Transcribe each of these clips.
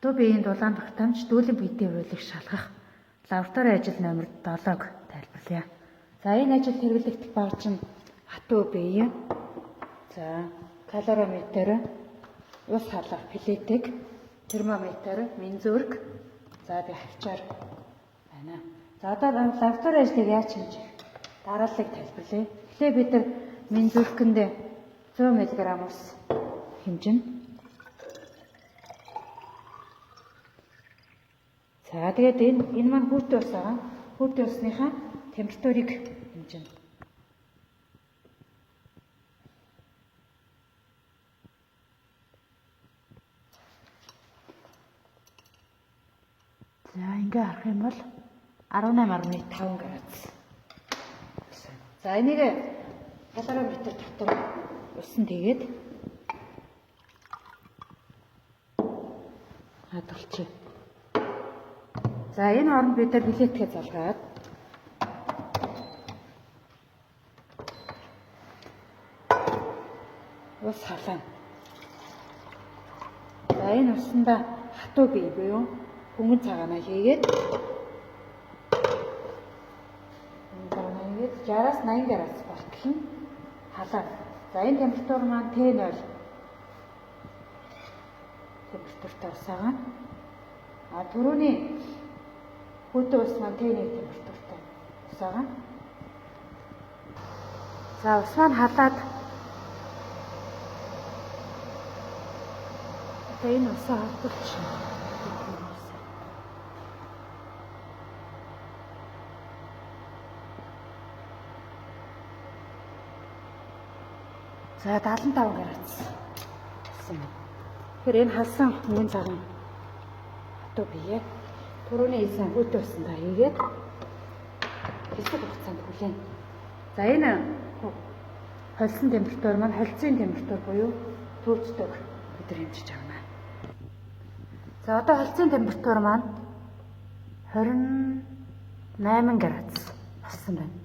Хатуу биеийн дулаан тогтоомж дүүлэн биетийн хуулийг шалгах лаборатори ажил номер 7-г тайлбарлая. За энэ ажил хэрэглэгдэх багж нь хатуу бие, за калориметр, ус халах плетик, термометр, мензурк, за би хавчаар байна. За одоо лаборатори ажлыг яаж хэмжих? Дарааллыг тайлбарлая. Эхлээд бид нар мензуркэнд 100 мг ус хэмжинэ. За тэгээд энэ маань хүүтэн ус байгаа. Хүүтэн усныхаа температурыг хэмжинэ. За ингээ харах юм бол 18.5 градус. За энийг калориметр дотор усан тэгээд хадгалчих. За энэ оронд бид нар билетгээ залгаад ус халаана. За энэ усанда хатуу бие буюу хөнгөн цагаанаа хийгээд 60-аас 80 градус болтол нь халаа. За энэ температур маань Т0 температуртай усаага. А түрүүний хүүтэн ус маань Т1 температуртай усаага. За ус маань халаад одоо энэ усаа холбогдчихно. За 75 градус болсон байна. Тэгэхээр энэ халсан хөнгөн цагаан хатуу бие түрүүний хийсэн хүүтэн усандаа хийгээд хэсэг хугацаанд хүлээн. За энэ холсон температур маань холцын температур буюу төвчдөг бид нар хэмжиж авна. За одоо холцын температур маань 28 градус болсон байна.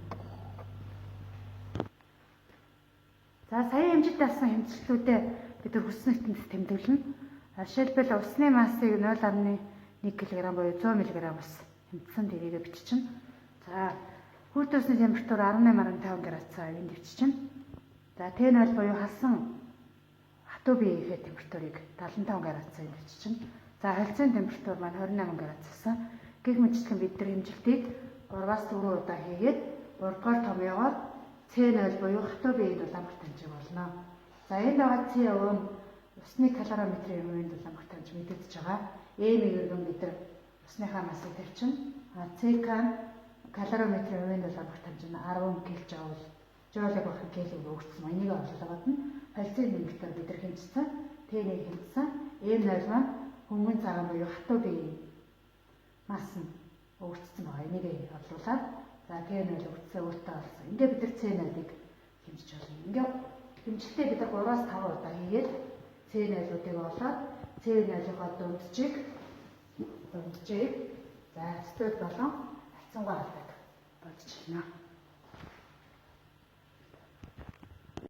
За сая хэмжиж авсан хэмжлүүдээ бид нар хүссэн ертөнцид тэмдэглэнэ. Жишээлбэл усны массыг 0.1 кг буюу 100 мг ус хэмжсэн тэрийгэ биччихнэ. За хүүтэн усны температур 18.5 градусаар энд биччихнэ. За Т0 буюу халсан хатуу биеийнхээ температурыг 75 градусаар энд биччихнэ. За холцын температур маань 28 градус болсон. Гэх мэтчлэн бид нар хэмжилтийг 3-аас 4 удаа хийгээд 3-р томьёогоор С0 буюу хатуу биеийн дулаан хэмжээг болно. За энд байгаа СО нь усны калориметрийн хувийн дулаан хэмжээ мэдэгдэж байгаа. Эм гэргэн бид нар усныхаа массыг тавьчихна. ЦК калориметрийн хувийн дулаан хэмжээ нь 10 кJ. Жоулыг багах килог өгсөн. Энийг орлуулга бодно. Холцын температур бид нар хэмжсэн. Т1 хэмжсэн. Эм0 маань хөнгөн цагаан буюу хатуу биеийн масс нь өгөгдсөн байгаа. Энийг орлуулаад за Т0 өгцөө өөртөө олсон. Ингээ бид нар С0-ыг хэмжиж болно. Ингээ хэмжилтээ бид нар 3-аас 5 удаа хийгээд С0-уудыг олоод С0-ийнхаа дунджийг за хэвчээд болон хацсангаа алдаг болж байна.